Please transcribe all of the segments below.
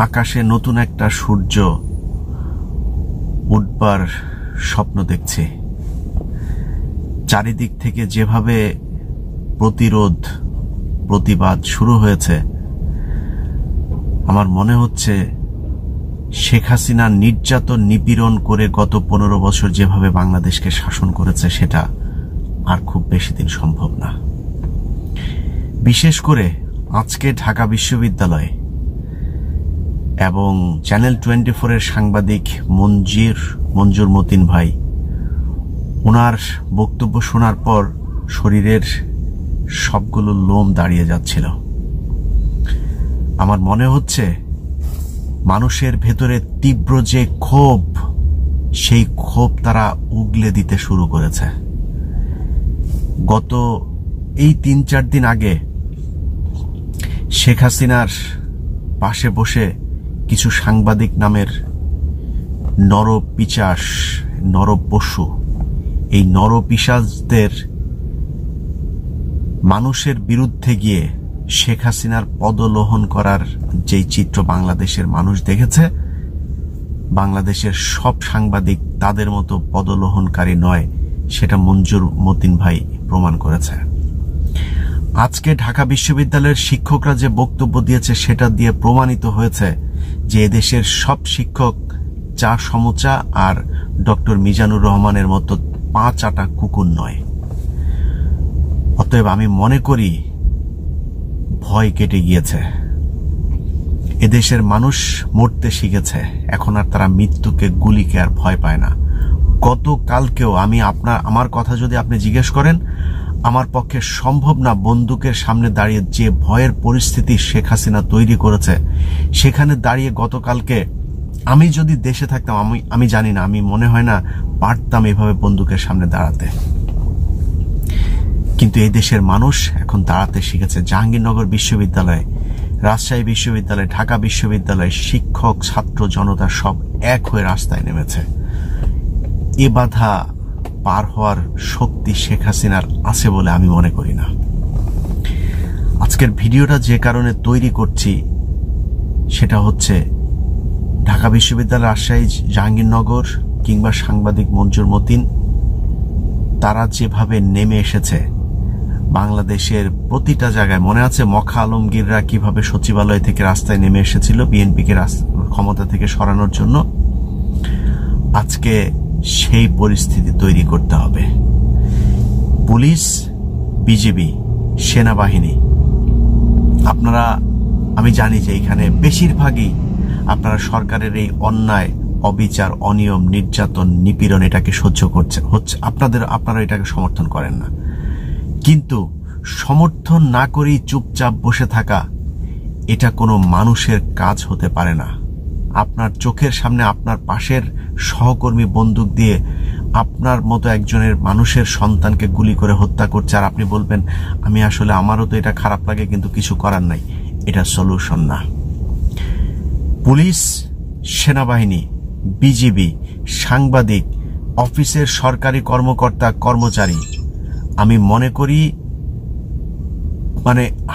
আকাশে নতুন একটা সূর্য উঠবার স্বপ্ন দেখছি। চারিদিক থেকে যেভাবে প্রতিরোধ প্রতিবাদ শুরু হয়েছে, আমার মনে হচ্ছে শেখ হাসিনা নির্যাতন নিপীড়ন করে গত 15 বছর যেভাবে বাংলাদেশকে শাসন করেছে সেটা আর খুব বেশি দিন সম্ভব না। বিশেষ করে আজকে ঢাকা বিশ্ববিদ্যালয় এবং চ্যানেল 24-এর সাংবাদিক মঞ্জুর মতিন ভাই, ওনার বক্তব্য শোনার পর শরীরের সবগুলো লোম দাঁড়িয়ে যাচ্ছিল। আমার মনে হচ্ছে মানুষের ভেতরে তীব্র যে ক্ষোভ, সেই ক্ষোভ তারা উগলে দিতে শুরু করেছে। গত এই 3-4 দিন আগে শেখ হাসিনার পাশে বসে কিছু সাংবাদিক নামের নরপিশাচ, নরপশু, এই নরপিশাচদের মানুষের বিরুদ্ধে গিয়ে শেখ হাসিনার পদলোহন করার যেই চিত্র বাংলাদেশের মানুষ দেখেছে, বাংলাদেশের সব সাংবাদিক তাদের মতো পদলোহনকারী নয়, সেটা মঞ্জুর মতিন ভাই প্রমাণ করেছে। আজকে ঢাকা বিশ্ববিদ্যালয়ের শিক্ষকরা যে বক্তব্য দিয়েছে সেটা দিয়ে প্রমাণিত হয়েছে যে এদেশের সব শিক্ষক চা সমুচা আর ডক্টর মিজানুর রহমানের মতো 5 আটা কুকুর নয়। অতএব আমি মনে করি ভয় কেটে গিয়েছে, এদেশের মানুষ মরতে শিখেছে, এখন আর তারা মৃত্যুকে, গুলিকে আর ভয় পায় না। গতকালকেও আমার কথা যদি আপনি জিজ্ঞেস করেন, আমার পক্ষে সম্ভব না বন্দুকের সামনে দাঁড়িয়ে যে ভয়ের পরিস্থিতি শেখ হাসিনা তৈরি করেছে, সেখানে দাঁড়িয়ে গতকালকে আমি যদি দেশে থাকতাম, আমি জানি না, আমি মনে হয় না পারতাম এভাবে বন্দুকের সামনে দাঁড়াতে। কিন্তু এই দেশের মানুষ এখন দাঁড়াতে শিখেছে। জাহাঙ্গীরনগর বিশ্ববিদ্যালয়, রাজশাহী বিশ্ববিদ্যালয়, ঢাকা বিশ্ববিদ্যালয়, শিক্ষক ছাত্র জনতা সব এক হয়ে রাস্তায় নেমেছে। এ বাধা পার হওয়ার শক্তি শেখ হাসিনার আছে বলে আমি মনে করি না। আজকের ভিডিওটা যে কারণে তৈরি করছি সেটা হচ্ছে ঢাকা বিশ্ববিদ্যালয়, রাজশাহী, জাহাঙ্গীরনগর কিংবা সাংবাদিক মঞ্জুর মতিন, তারা যেভাবে নেমে এসেছে বাংলাদেশের প্রতিটা জায়গায়। মনে আছে মখা আলমগীররা কিভাবে সচিবালয় থেকে রাস্তায় নেমে এসেছিল বিএনপিকে ক্ষমতা থেকে সরানোর জন্য? আজকে সেই পরিস্থিতি তৈরি করতে হবে। পুলিশ, বিজিবি, সেনাবাহিনী, আপনারা, আমি জানি যে এখানে বেশিরভাগই আপনারা সরকারের এই অন্যায়, অবিচার, অনিয়ম, নির্যাতন, নিপীড়ন এটাকে সহ্য হচ্ছে, আপনারা এটাকে সমর্থন করেন না। কিন্তু সমর্থন না করেই চুপচাপ বসে থাকা, এটা কোনো মানুষের কাজ হতে পারে না। আপনার চোখের সামনে আপনার পাশের সহকর্মী বন্দুক দিয়ে আপনার মতো একজনের মানুষের সন্তানকে গুলি করে হত্যা করছে, আর আপনি বলবেন আমারও তো এটা খারাপ লাগে কিন্তু কিছু করার নাই। এটা সলিউশন না। পুলিশ, সেনাবাহিনী, বিজিবি, সাংবাদিক, অফিসের সরকারি কর্মকর্তা কর্মচারী, আমি মনে করি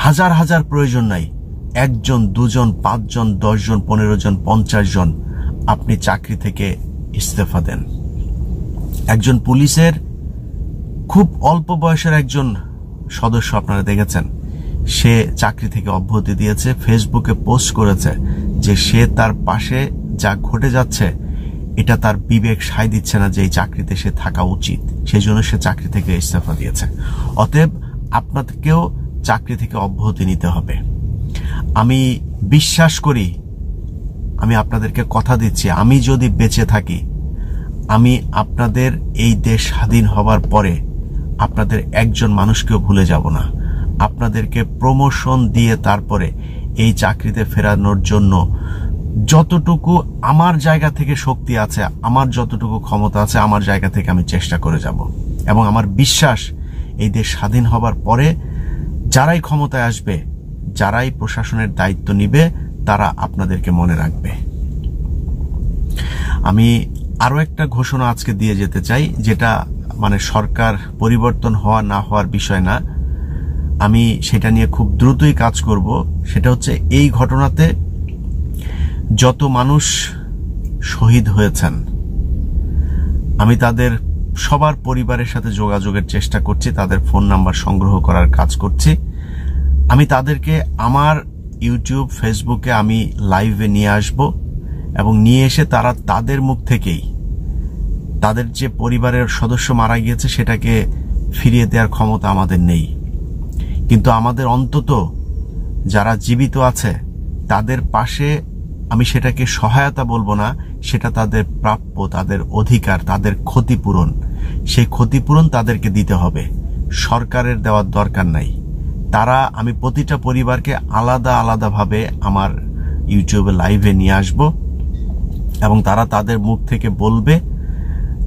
হাজার হাজার প্রয়োজন নাই, 1 জন, 2 জন, 5 জন, 10 জন, 15 জন, 50 জন আপনি চাকরি থেকে ইস্তফা দেন। একজন পুলিশের খুব অল্প বয়সের একজন সদস্য আপনারা দেখেছেন, সে চাকরি থেকে অব্যাহতি দিয়েছে, ফেসবুকে পোস্ট করেছে যে সে তার পাশে যা ঘটে যাচ্ছে এটা তার বিবেক সায় দিচ্ছে না যে এই চাকরিতে সে থাকা উচিত, সেই জন্য সে চাকরি থেকে ইস্তফা দিয়েছে। অতএব আপনাদেরকেও চাকরি থেকে অব্যাহতি নিতে হবে। আমি বিশ্বাস করি, আমি আপনাদেরকে কথা দিচ্ছি, আমি যদি বেঁচে থাকি, আমি আপনাদের এই দেশ স্বাধীন হবার পরে আপনাদের একজন মানুষকেও ভুলে যাব না। আপনাদেরকে প্রমোশন দিয়ে তারপরে এই চাকরিতে ফেরানোর জন্য যতটুকু আমার জায়গা থেকে শক্তি আছে, আমার যতটুকু ক্ষমতা আছে, আমার জায়গা থেকে আমি চেষ্টা করে যাব। এবং আমার বিশ্বাস এই দেশ স্বাধীন হবার পরে যারাই ক্ষমতায় আসবে, যারাই প্রশাসনের দায়িত্ব নিবে, তারা আপনাদেরকে মনে রাখবে। আমি আরো একটা ঘোষণা আজকে দিয়ে যেতে চাই, যেটা সরকার পরিবর্তন হওয়া না হওয়ার বিষয় না, আমি সেটা নিয়ে খুব দ্রুতই কাজ করব। সেটা হচ্ছে এই ঘটনাতে যত মানুষ শহীদ হয়েছেন আমি তাদের সবার পরিবারের সাথে যোগাযোগের চেষ্টা করছি, তাদের ফোন নাম্বার সংগ্রহ করার কাজ করছি। আমি তাদেরকে আমার ইউটিউব ফেসবুকে আমি লাইভে নিয়ে আসব এবং নিয়ে এসে তারা তাদের মুখ থেকেই তাদের যে পরিবারের সদস্য মারা গিয়েছে সেটাকে ফিরিয়ে দেওয়ার ক্ষমতা আমাদের নেই, কিন্তু আমাদের অন্তত যারা জীবিত আছে তাদের পাশে, আমি সেটাকে সহায়তা বলবো না, সেটা তাদের প্রাপ্য, তাদের অধিকার, তাদের ক্ষতিপূরণ, সেই ক্ষতিপূরণ তাদেরকে দিতে হবে, সরকারের দেওয়ার দরকার নাই। তারা, আমি প্রতিটা পরিবারকে আলাদা আলাদাভাবে আমার ইউটিউবে লাইভে নিয়ে আসব এবং তারা তাদের মুখ থেকে বলবে।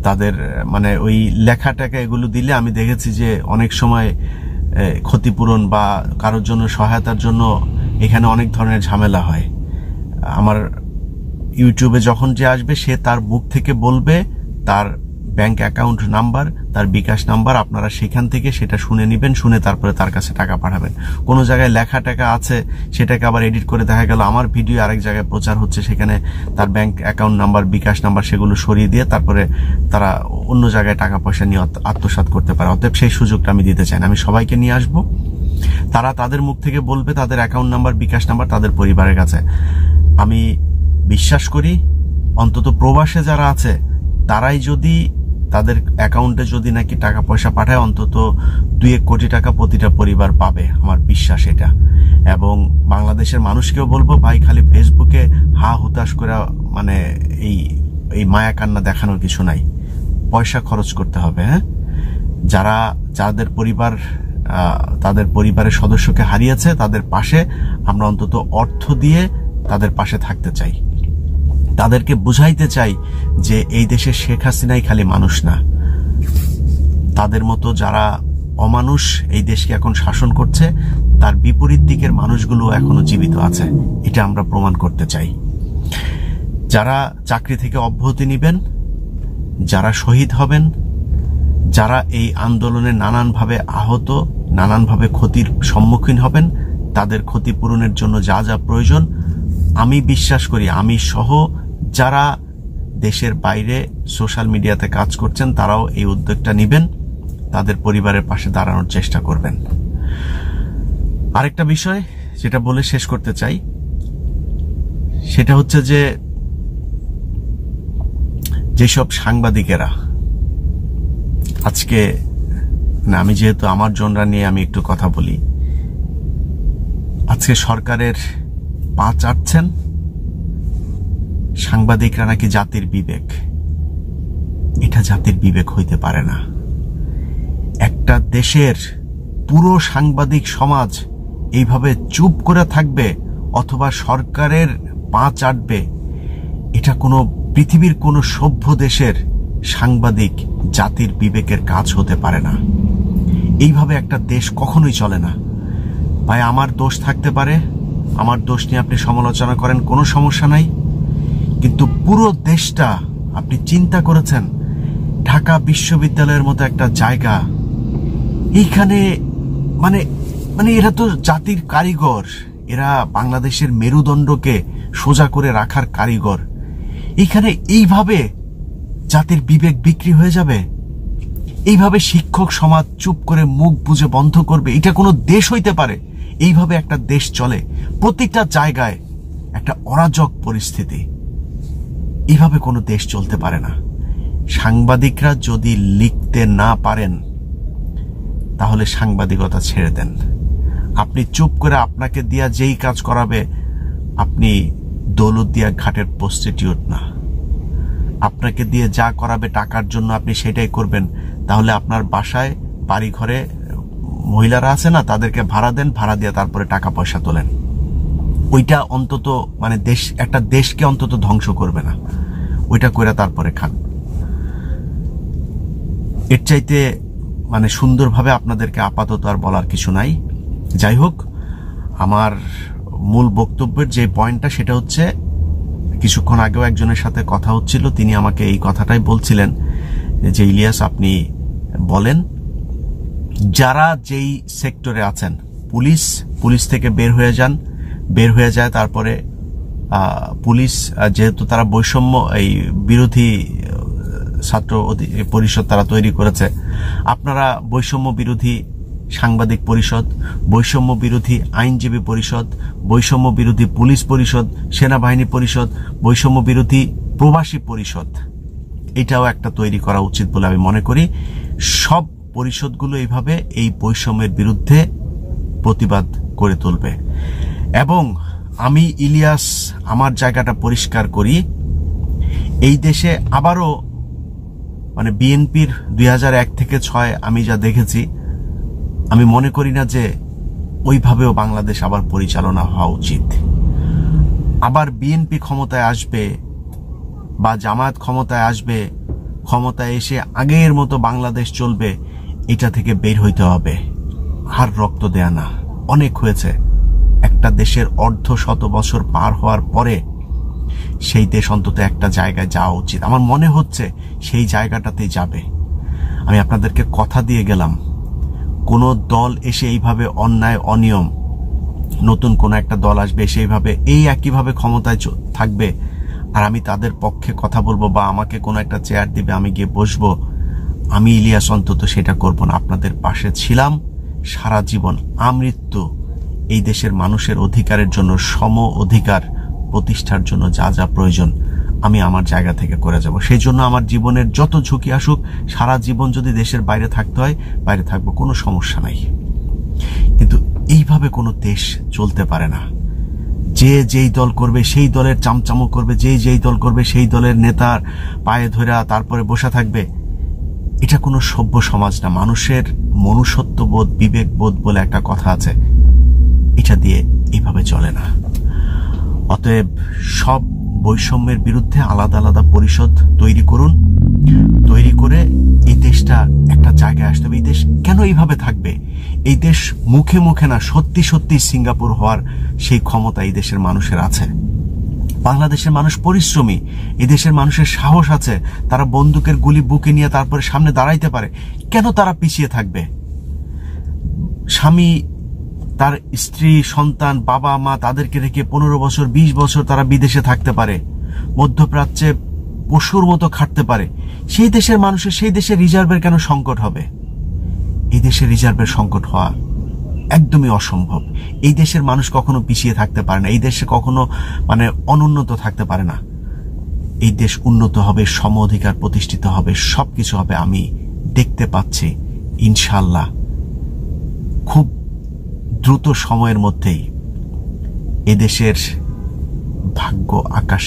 তাদের মানে ওই লেখাটাকে এগুলো দিলে আমি দেখেছি যে অনেক সময় ক্ষতিপূরণ বা কারোর জন্য সহায়তার জন্য এখানে অনেক ধরনের ঝামেলা হয়। আমার ইউটিউবে যখন যে আসবে সে তার মুখ থেকে বলবে তার ব্যাংক অ্যাকাউন্ট নাম্বার, তার বিকাশ নাম্বার, আপনারা সেখান থেকে সেটা শুনে নেবেন, শুনে তারপরে তার কাছে টাকা পাঠাবেন। কোনো জায়গায় লেখা টাকা আছে সেটাকে আবার এডিট করে দেখা গেল আমার ভিডিও আরেক জায়গায় প্রচার হচ্ছে, সেখানে তার ব্যাংক অ্যাকাউন্ট নাম্বার, বিকাশ নাম্বার সেগুলো সরিয়ে দিয়ে তারপরে তারা অন্য জায়গায় টাকা পয়সা নিয়ে আত্মসাৎ করতে পারে। অতএব সেই সুযোগটা আমি দিতে চাই না। আমি সবাইকে নিয়ে আসবো, তারা তাদের মুখ থেকে বলবে তাদের অ্যাকাউন্ট নাম্বার, বিকাশ নাম্বার তাদের পরিবারের কাছে। আমি বিশ্বাস করি অন্তত প্রবাসে যারা আছে তারাই যদি তাদের অ্যাকাউন্টে যদি নাকি টাকা পয়সা পাঠায় অন্তত 2-1 কোটি টাকা প্রতিটা পরিবার পাবে, আমার বিশ্বাস এটা। এবং বাংলাদেশের মানুষকেও বলবো, ভাই খালি ফেসবুকে হা হুতাশ করে মানে এই মায়া কান্না দেখানোর কিছু নাই, পয়সা খরচ করতে হবে। হ্যাঁ, যাদের পরিবার তাদের পরিবারের সদস্যকে হারিয়েছে তাদের পাশে আমরা অন্তত অর্থ দিয়ে তাদের পাশে থাকতে চাই, তাদেরকে বুঝাইতে চাই যে এই দেশে শেখ হাসিনাই খালি মানুষ না, তাদের মতো যারা অমানুষ এই দেশকে এখন শাসন করছে তার বিপরীত দিকের মানুষগুলো এখনো জীবিত আছে, এটা আমরা প্রমাণ করতে চাই। যারা চাকরি থেকে অব্যাহতি নেবেন, যারা শহীদ হবেন, যারা এই আন্দোলনে নানানভাবে আহত, নানানভাবে ক্ষতির সম্মুখীন হবেন, তাদের ক্ষতিপূরণের জন্য যা যা প্রয়োজন আমি বিশ্বাস করি আমি সহ যারা দেশের বাইরে সোশ্যাল মিডিয়াতে কাজ করছেন তারাও এই উদ্যোগটা নেবেন, তাদের পরিবারের পাশে দাঁড়ানোর চেষ্টা করবেন। আরেকটা বিষয় যেটা বলে শেষ করতে চাই সেটা হচ্ছে যে যেসব সাংবাদিকেরা আজকে, না আমি যেহেতু আমার জনরা নিয়ে আমি একটু কথা বলি, আজকে সরকারের পা চাটছেন, সাংবাদিকরা নাকি জাতির বিবেক। এটা জাতির বিবেক হইতে পারে না। একটা দেশের পুরো সাংবাদিক সমাজ এইভাবে চুপ করে থাকবে অথবা সরকারের পা চাটবে, এটা কোনো পৃথিবীর কোনো সভ্য দেশের সাংবাদিক জাতির বিবেকের কাজ হতে পারে না। এইভাবে একটা দেশ কখনোই চলে না। ভাই আমার দোষ থাকতে পারে, আমার দোষ নিয়ে আপনি সমালোচনা করেন, কোনো সমস্যা নাই, কিন্তু পুরো দেশটা আপনি চিন্তা করেছেন ঢাকা বিশ্ববিদ্যালয়ের মতো একটা জায়গা, এইখানে মানে মানে এরা তো জাতির কারিগর, এরা বাংলাদেশের মেরুদণ্ডকে সোজা করে রাখার কারিগর, এইখানে এইভাবে জাতির বিবেক বিক্রি হয়ে যাবে, এইভাবে শিক্ষক সমাজ চুপ করে মুখ বুজে বন্ধ করবে, এটা কোনো দেশ হইতে পারে? এইভাবে একটা দেশ চলে, প্রতিটা জায়গায় একটা অরাজক পরিস্থিতি, এইভাবে কোনো দেশ চলতে পারে না। সাংবাদিকরা যদি লিখতে না পারেন তাহলে সাংবাদিকতা ছেড়ে দেন। আপনি চুপ করে আপনাকে দিয়া যেই কাজ করাবে, আপনি দৌলতদিয়া ঘাটের প্রস্টিটিউট না, আপনাকে দিয়ে যা করাবে টাকার জন্য আপনি সেটাই করবেন, তাহলে আপনার বাসায় বাড়ি ঘরে মহিলারা আছে না, তাদেরকে ভাড়া দেন, ভাড়া দিয়ে তারপরে টাকা পয়সা তোলেন। ওইটা অন্তত মানে একটা দেশকে অন্তত ধ্বংস করবে না, ওইটা করে তারপরে খান। এর চাইতে মানে সুন্দরভাবে আপনাদেরকে আপাতত আর বলার কিছু নাই। যাই হোক, আমার মূল বক্তব্যের যে পয়েন্টটা সেটা হচ্ছে, কিছুক্ষণ আগেও একজনের সাথে কথা হচ্ছিল, তিনি আমাকে এই কথাটাই বলছিলেন যে ইলিয়াস আপনি বলেন যারা যেই সেক্টরে আছেন, পুলিশ থেকে বের হয়ে যায়, তারপরে পুলিশ যেহেতু তারা বৈষম্য এই বিরোধী ছাত্র পরিষদ তারা তৈরি করেছে, আপনারা বৈষম্য বিরোধী সাংবাদিক পরিষদ, বৈষম্য বিরোধী আইনজীবী পরিষদ, বৈষম্য বিরোধী পুলিশ পরিষদ, সেনাবাহিনী পরিষদ, বৈষম্য বিরোধী প্রবাসী পরিষদ, এটাও একটা তৈরি করা উচিত বলে আমি মনে করি। সব পরিষদগুলো এইভাবে এই বৈষম্যের বিরুদ্ধে প্রতিবাদ করে তুলবে। এবং আমি ইলিয়াস আমার জায়গাটা পরিষ্কার করি, এই দেশে আবারও মানে বিএনপির 2001 থেকে 6 আমি যা দেখেছি, আমি মনে করি না যে ওইভাবেও বাংলাদেশ আবার পরিচালনা হওয়া উচিত। আবার বিএনপি ক্ষমতায় আসবে বা জামায়াত ক্ষমতায় আসবে, ক্ষমতায় এসে আগের মতো বাংলাদেশ চলবে, এটা থেকে বের হইতে হবে। আর রক্ত দেয়া না, অনেক হয়েছে। একটা দেশের অর্ধশত বছর পার হওয়ার পরে সেই দেশ অন্তত একটা জায়গায় যাওয়া উচিত। আমার মনে হচ্ছে সেই জায়গাটাতেই যাবে। আমি আপনাদেরকে কথা দিয়ে গেলাম, কোন দল এসে এইভাবে অন্যায় অনিয়ম, নতুন কোন একটা দল আসবে সেইভাবে এই একইভাবে ক্ষমতায় থাকবে, আর আমি তাদের পক্ষে কথা বলবো বা আমাকে কোনো একটা চেয়ার দিবে, আমি গিয়ে বসবো, আমি ইলিয়াস অন্তত সেটা করব না। আপনাদের পাশে ছিলাম সারা জীবন, আমৃত্যু এই দেশের মানুষের অধিকারের জন্য, সম অধিকার প্রতিষ্ঠার জন্য যা যা প্রয়োজন আমি আমার জায়গা থেকে করে যাব। সেই জন্য আমার জীবনের যত ঝুঁকি আসুক, সারা জীবন যদি দেশের বাইরে থাকতে হয় বাইরে থাকবো, কোনো সমস্যা নাই। কিন্তু এইভাবে কোনো দেশ চলতে পারে না। যে যেই দল করবে সেই দলের চামচামো করবে, যেই দল করবে সেই দলের নেতার পায়ে ধরা তারপরে বসে থাকবে। এটা কোনো সভ্য সমাজ না। মানুষের মনুষ্যত্ববোধ, বিবেকবোধ বলে একটা কথা আছে, এটা দিয়ে এইভাবে চলে না। অতএব সব বৈষম্যের বিরুদ্ধে আলাদা আলাদা পরিষদ তৈরি করুন, তৈরি করে এই দেশটা একটা জায়গায় আসতে হবে। এই দেশ কেন এইভাবে থাকবে? এই দেশ মুখে মুখে না, সত্যি সত্যি সিঙ্গাপুর হওয়ার সেই ক্ষমতা এই দেশের মানুষের আছে। বাংলাদেশের মানুষ পরিশ্রমী, এই দেশের মানুষের সাহস আছে, তারা বন্দুকের গুলি বুকে নিয়ে তারপরে সামনে দাঁড়াইতে পারে। কেন তারা পিছিয়ে থাকবে? স্বামী, তার স্ত্রী, সন্তান, বাবা মা তাদেরকে রেখে 15 বছর 20 বছর তারা বিদেশে থাকতে পারে, মধ্যপ্রাচ্যে পশুর মতো খাটতে পারে। সেই দেশের মানুষের সেই দেশের রিজার্ভের কেন সংকট হবে? এই দেশের রিজার্ভের সংকট হওয়া একদমই অসম্ভব। এই দেশের মানুষ কখনো পিছিয়ে থাকতে পারে না, এই দেশে কখনো মানে অনুন্নত থাকতে পারে না। এই দেশ উন্নত হবে, সম অধিকার প্রতিষ্ঠিত হবে, সবকিছু হবে। আমি দেখতে পাচ্ছি ইনশাআল্লাহ খুব দ্রুত সময়ের মধ্যেই এদেশের ভাগ্য আকাশ